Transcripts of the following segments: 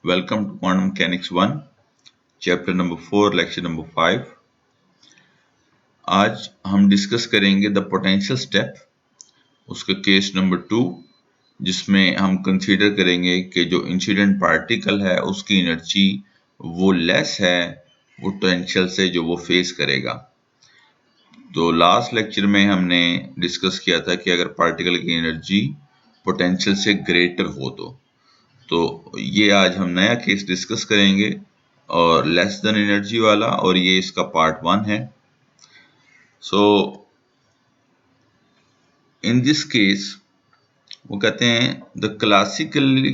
Welcome to Quantum Mechanics 1, Chapter number 4, Lecture number 5. आज हम discuss करेंगे द पोटेंशियल स्टेप, उसका केस नंबर 2, जिसमें हम कंसीडर करेंगे कि जो इंसिडेंट पार्टिकल है उसकी एनर्जी वो लेस है पोटेंशियल से जो वो फेस करेगा। तो लास्ट लेक्चर में हमने डिस्कस किया था कि अगर पार्टिकल की एनर्जी पोटेंशियल से ग्रेटर हो तो ये आज हम नया केस डिस्कस करेंगे और लेस देन एनर्जी वाला, और ये इसका पार्ट 1 है। सो इन दिस केस वो कहते हैं the classically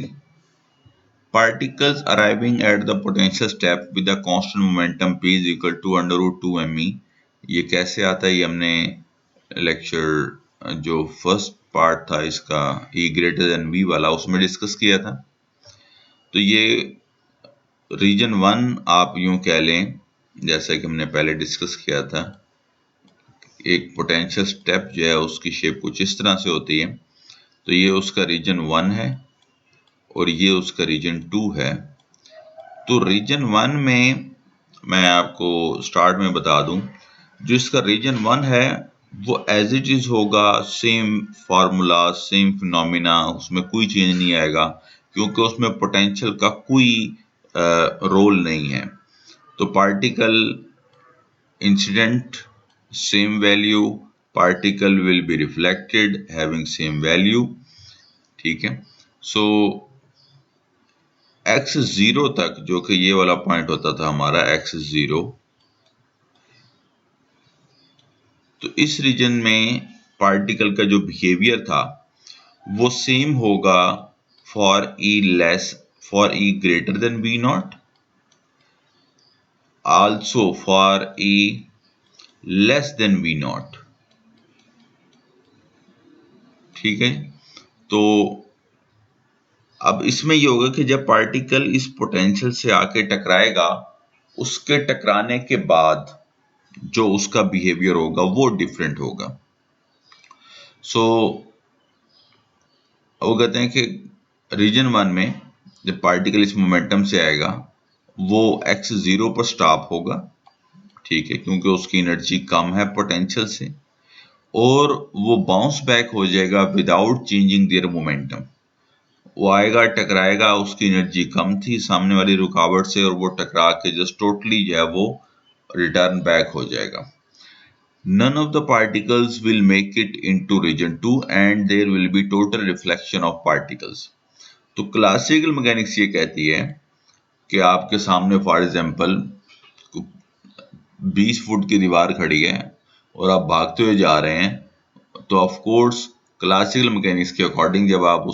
particles arriving at the potential step with a constant momentum p is equal to √2me। ये कैसे आता है, ये हमने लेक्चर जो फर्स्ट पार्ट था इसका E ग्रेटर देन v वाला उसमें डिस्कस किया था। तो ये रीजन 1 आप यूं कह लें, जैसा कि हमने पहले डिस्कस किया था, एक पोटेंशियल स्टेप जो है उसकी शेप कुछ इस तरह से होती है। तो ये उसका रीजन 1 है और ये उसका रीजन 2 है। तो रीजन 1 में मैं आपको स्टार्ट में बता दूं, जो इसका रीजन 1 है वो एज इट इज होगा, सेम फार्मूला, सेम फिनोमिना, उसमें कोई चेंज नहीं आएगा क्योंकि उसमें पोटेंशियल का कोई रोल नहीं है। तो particle incident same value, particle will be reflected having same value, ठीक है। सो x0 तक, जो कि ये वाला पॉइंट होता था हमारा x0, तो इस रीजन में पार्टिकल का जो बिहेवियर था वो सेम होगा for E greater than v not, also for E less than v not, ठीक है। तो अब इसमें ये होगा कि जब पार्टिकल इस पोटेंशियल से आके टकराएगा, उसके टकराने के बाद जो उसका बिहेवियर होगा वो डिफरेंट होगा। सो वो कहते हैं कि रीजन 1 में जब पार्टिकल इस मोमेंटम से आएगा वो x0 पर स्टॉप होगा, ठीक है, क्योंकि उसकी एनर्जी कम है पोटेंशियल से, और वो बाउंस बैक हो जाएगा विदाउट चेंजिंग देयर मोमेंटम। वो आएगा, टकराएगा, उसकी एनर्जी कम थी सामने वाली रुकावट से, और वो टकरा के जस्ट टोटली जो है वो रिटर्न बैक हो जाएगा। None of the particles will make it into region 2 and there will be total reflection of particles. तो क्लासिकल मैकेनिक्स ये कहती है कि आपके सामने फॉर एग्जांपल 20 फुट की दीवार खड़ी है और आप भागते हुए जा रहे हैं, तो ऑफ कोर्स क्लासिकल मैकेनिक्स के अकॉर्डिंग जब आप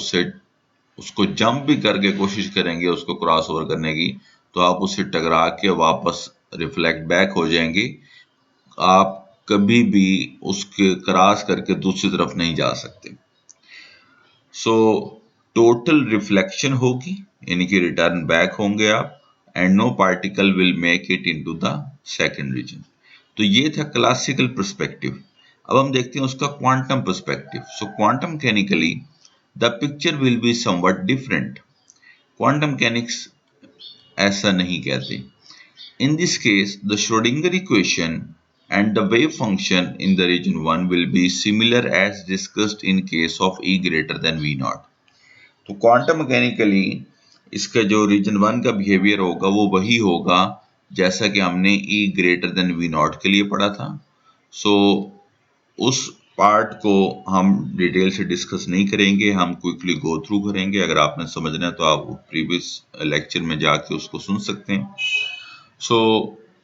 उसको जंप भी करके कोशिश करेंगे उसको क्रॉस ओवर करने की, तो आप उससे टकरा के वापस रिफ्लेक्ट बैक हो जाएंगे। आप कभी भी उसके क्रॉस करके दूसरी तरफ नहीं जा सकते। सो टोटल रिफ्लेक्शन होगी, यानी कि रिटर्न बैक होंगे आप, and no particle will make it into the second region. तो ये था क्लासिकल पर्सपेक्टिव। अब हम देखते हैं उसका quantum perspective. So quantum mechanically the picture will be somewhat different. Quantum mechanics ऐसा नहीं कहते। In this case, the Schrödinger equation and the wave function in the region 1 will be similar as discussed in case of E greater than V naught. तो quantum mechanically इसका जो reason 1 का behaviour होगा वो वही होगा जैसा कि हमने E greater than V not के लिए पढ़ा था। सो उस पार्ट को हम डिटेल से डिस्कस नहीं करेंगे, हम क्विकली गो थ्रू करेंगे। अगर आपने समझना है तो आप प्रीवियस लेक्चर में जाके उसको सुन सकते हैं। सो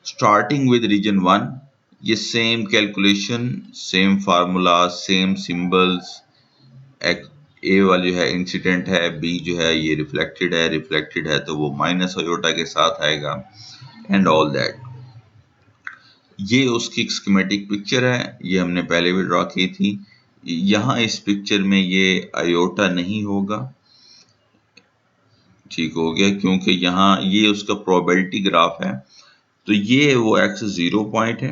स्टार्टिंग विद रीजन 1, ये same calculation, same formula, same symbols. A वाला जो है इंसिडेंट है, बी जो है ये रिफ्लेक्टेड है तो वो माइनस आयोटा के साथ आएगा, एंड ऑल दैट। ये उसकी स्कीमेटिक पिक्चर है, ये हमने पहले भी ड्रॉ की थी। यहाँ इस पिक्चर में ये आयोटा नहीं होगा, ठीक हो गया, क्योंकि यहाँ ये उसका प्रोबेबिलिटी ग्राफ है। तो ये वो x0 पॉइंट है।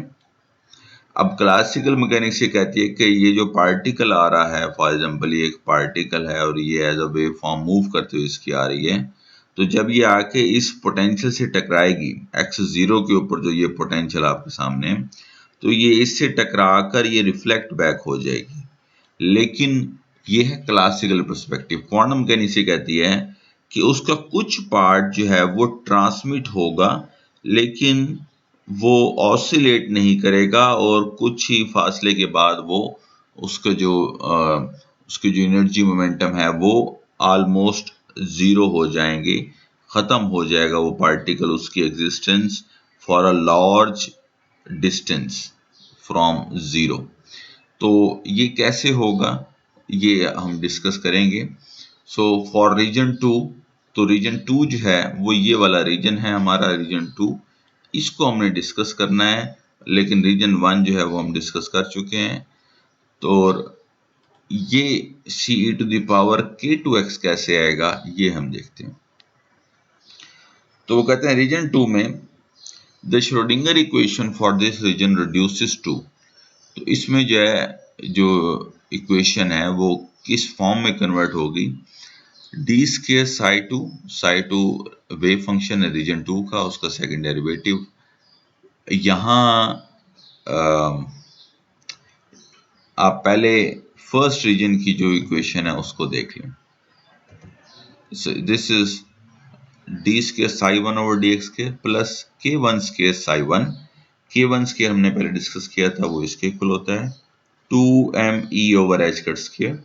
अब क्लासिकल मैकेनिक्स ये कहती है कि ये जो पार्टिकल आ रहा है, फॉर एग्जांपल ये एक पार्टिकल है और ये as a wave form move करते हुए इसकी आ रही है, तो जब ये आके इस पोटेंशियल से टकराएगी x0 के ऊपर, जो ये पोटेंशियल आपके सामने, तो ये इससे टकराकर ये रिफ्लेक्ट बैक हो जाएगी। लेकिन ये है क्लासिकल पर्सपेक्टिव। क्वांटम मैकेनिक्स ये कहती है कि उसका कुछ पार्ट जो है वो ट्रांसमिट होगा, लेकिन वो ऑसिलेट नहीं करेगा, और कुछ ही फासले के बाद वो उसका जो उसकी जो एनर्जी मोमेंटम है वो ऑलमोस्ट ज़ीरो हो जाएंगे, ख़त्म हो जाएगा वो पार्टिकल, उसकी existence for a large distance from zero. तो ये कैसे होगा ये हम डिस्कस करेंगे। सो फॉर रीजन 2, तो रीजन 2 जो है वो ये वाला रीजन है हमारा, रीजन 2, इसको हमने डिस्कस करना है। लेकिन रीजन 1 जो है वो हम डिस्कस कर चुके हैं। तो ये ce⁻k2x कैसे आएगा ये हम देखते हैं। तो वो कहते हैं रीजन 2 में the Schrodinger equation for this region reduces to, तो इसमें जो है जो इक्वेशन है वो किस फॉर्म में कन्वर्ट होगी, d² psi2 वेव फंक्शन है रीजन 2 का, उसका सेकंड डेरिवेटिव। यहाँ आप पहले फर्स्ट रीजन की जो इक्वेशन है उसको देख लें। This is d² psi1/dx² plus k1² psi1। k1² हमने पहले डिस्कस किया था, वो इसके इक्वल होता है 2me/h²।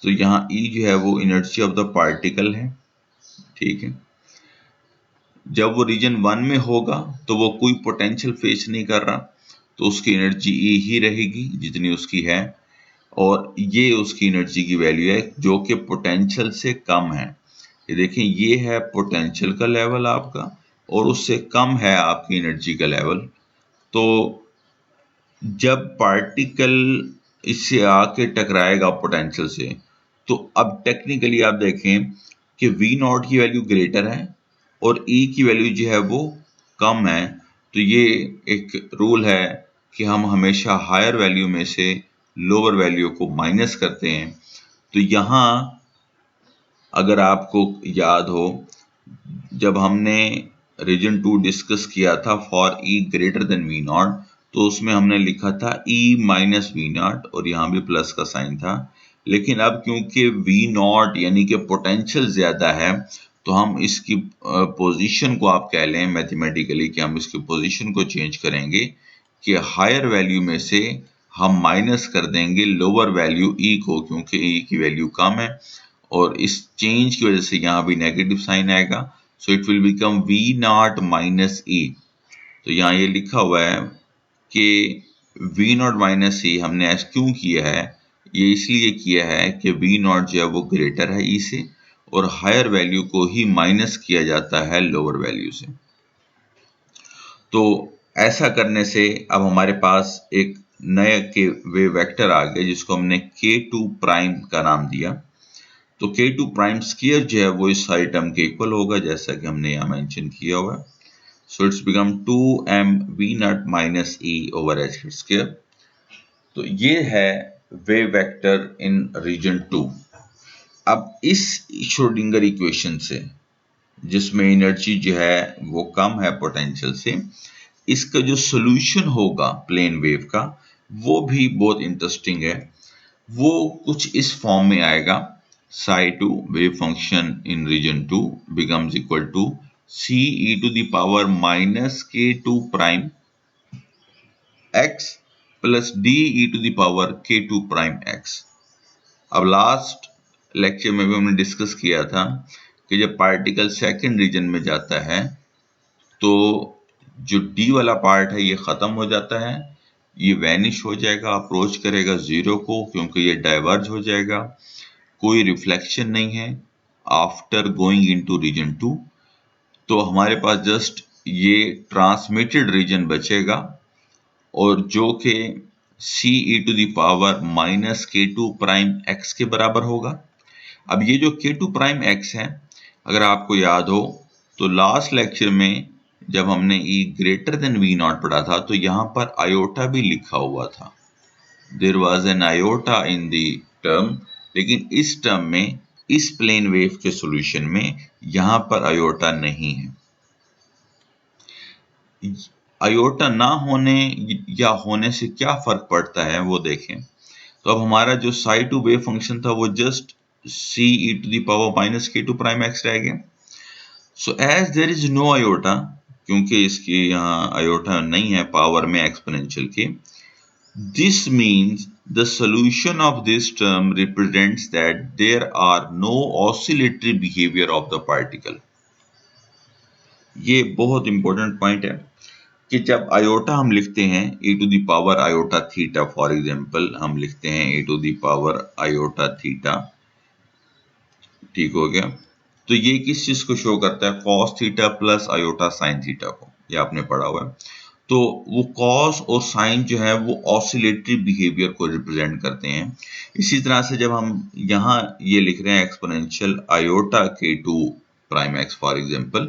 तो यहाँ E जो है वो एनर्जी ऑफ द पार्टिकल है, ठीक है। जब वो रीजन 1 में होगा तो वो कोई पोटेंशियल फेस नहीं कर रहा, तो उसकी एनर्जी E ही रहेगी जितनी उसकी है, और ये उसकी एनर्जी की वैल्यू है जो कि पोटेंशियल से कम है। ये देखें, ये है पोटेंशियल का लेवल आपका, और उससे कम है आपकी एनर्जी का लेवल। तो जब पार्टिकल इससे आके टकराएगा पोटेंशियल से, तो अब टेक्निकली आप देखें कि V0 की वैल्यू ग्रेटर है और E की वैल्यू जो है वो कम है। तो ये एक रूल है कि हम हमेशा हायर वैल्यू में से लोअर वैल्यू को माइनस करते हैं। तो यहाँ अगर आपको याद हो, जब हमने रीजन 2 डिस्कस किया था for E greater than V0, तो उसमें हमने लिखा था E माइनस V0 और यहाँ भी प्लस का साइन था। लेकिन अब क्योंकि V0 यानी कि पोटेंशियल ज़्यादा है, तो हम इसकी पोजीशन को आप कह लें मैथमेटिकली कि हम इसकी पोजीशन को चेंज करेंगे कि हायर वैल्यू में से हम माइनस कर देंगे लोअर वैल्यू E को, क्योंकि E की वैल्यू कम है, और इस चेंज की वजह से यहाँ भी नेगेटिव साइन आएगा। So it will become V0 minus E। तो यहाँ ये लिखा हुआ है कि V0 माइनस E हमने ऐसा क्यों किया है, ये इसलिए किया है कि V0 जो है वो ग्रेटर है E से, और हायर वैल्यू को ही माइनस किया जाता है लोअर वैल्यू से। तो ऐसा करने से अब हमारे पास एक नया के वेव वेक्टर आ गया जिसको हमने k2 प्राइम का नाम दिया। तो k2 प्राइम स्क्वायर जो है वो इस सारी टर्म के इक्वल होगा, जैसा कि हमने यहाँ मेंशन किया हुआ है। So it's become 2mV0 minus E/h²। तो ये है वेव वेक्टर इन रीजन 2। अब इस श्रोडिंगर इक्वेशन से, जिसमें एनर्जी जो है वो कम है पोटेंशियल से, इसका जो सोल्यूशन होगा प्लेन वेव का वो भी बहुत इंटरेस्टिंग है। वो कुछ इस फॉर्म में आएगा, psi2 wave function in region 2 becomes equal to ce⁻k2 prime x plus de⁻k2 prime x। अब लास्ट लेक्चर में भी हमने डिस्कस किया था कि जब पार्टिकल सेकंड रीजन में जाता है तो जो d वाला पार्ट है ये ख़त्म हो जाता है, ये वैनिश हो जाएगा, अप्रोच करेगा ज़ीरो को, क्योंकि ये डाइवर्ज हो जाएगा, कोई रिफ्लेक्शन नहीं है आफ्टर गोइंग इनटू रीजन 2। तो हमारे पास जस्ट ये ट्रांसमिटेड रीजन बचेगा, और जो कि ce⁻k2 प्राइम x के बराबर होगा। अब ये जो k2 प्राइम x है, अगर आपको याद हो तो लास्ट लेक्चर में जब हमने E ग्रेटर देन V0 पढ़ा था, तो यहाँ पर आयोटा भी लिखा हुआ था, there was an iota in the term, लेकिन इस टर्म में इस प्लेन वेव के सॉल्यूशन में यहां पर आयोटा नहीं है। आयोटा ना होने या होने से क्या फर्क पड़ता है वो देखें। तो अब हमारा जो साई टू वेव फंक्शन था वो just C E to the power minus K two prime X रह गया। So as there is no iota, क्योंकि इसकी यहाँ आयोटा नहीं है पावर में एक्सपोनेंशियल के, this means the solution of this term represents that there are no oscillatory behavior of the particle। ये बहुत इंपॉर्टेंट पॉइंट है कि जब आयोटा हम लिखते हैं e to the power iota theta, for example हम लिखते हैं e to the power iota theta, ठीक हो गया। तो ये किस चीज को शो करता है? cos theta plus iota sine theta को, ये आपने पढ़ा हुआ है। तो वो cos और sin जो है वो ऑसिलेटरी बिहेवियर को रिप्रेजेंट करते हैं। इसी तरह से जब हम यहाँ ये लिख रहे हैं exponential iota K two prime X for example,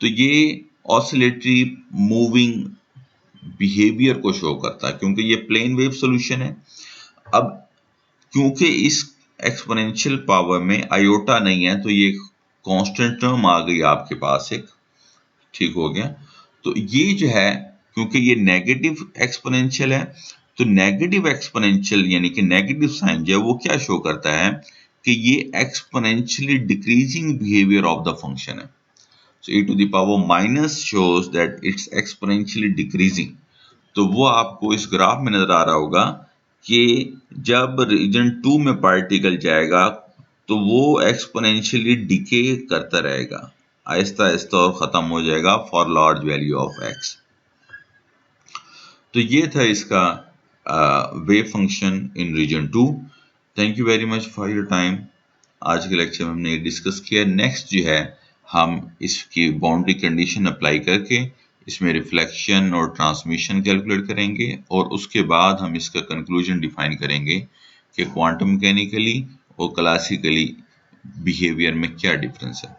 तो ये ऑसिलेटरी मूविंग बिहेवियर को शो करता है क्योंकि ये प्लेन वेव सॉल्यूशन है। अब क्योंकि इस एक्सपोनेंशियल पावर में आयोटा नहीं है तो ये कांस्टेंट टर्म आ गई आपके पास एक, ठीक हो गया। तो ये जो है क्योंकि ये नेगेटिव एक्सपोनेंशियल है, तो नेगेटिव एक्सपोनेंशियल यानी कि नेगेटिव साइन जो है वो क्या शो करता है कि ये exponentially decreasing behaviour of the function है। So e to the power minus shows that it's exponentially decreasing. तो वो आपको इस ग्राफ में नजर आ रहा होगा कि जब रीजन 2 में पार्टिकल जाएगा तो वो एक्सपोनेंशियली डिके करता रहेगा, आहिस्ता आहिस्ता और ख़त्म हो जाएगा for large value of X. तो ये था इसका wave function in region 2। Thank you very much for your time. आज के लेक्चर में हमने ये डिस्कस किया। नेक्स्ट जो है हम इसकी बाउंड्री कंडीशन अप्लाई करके इसमें रिफ्लेक्शन और ट्रांसमिशन कैलकुलेट करेंगे और उसके बाद हम इसका कंक्लूजन डिफाइन करेंगे कि क्वांटम मैकेनिकली और क्लासिकली बिहेवियर में क्या डिफरेंस है।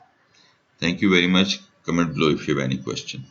Thank you very much. Comment below if you have any question.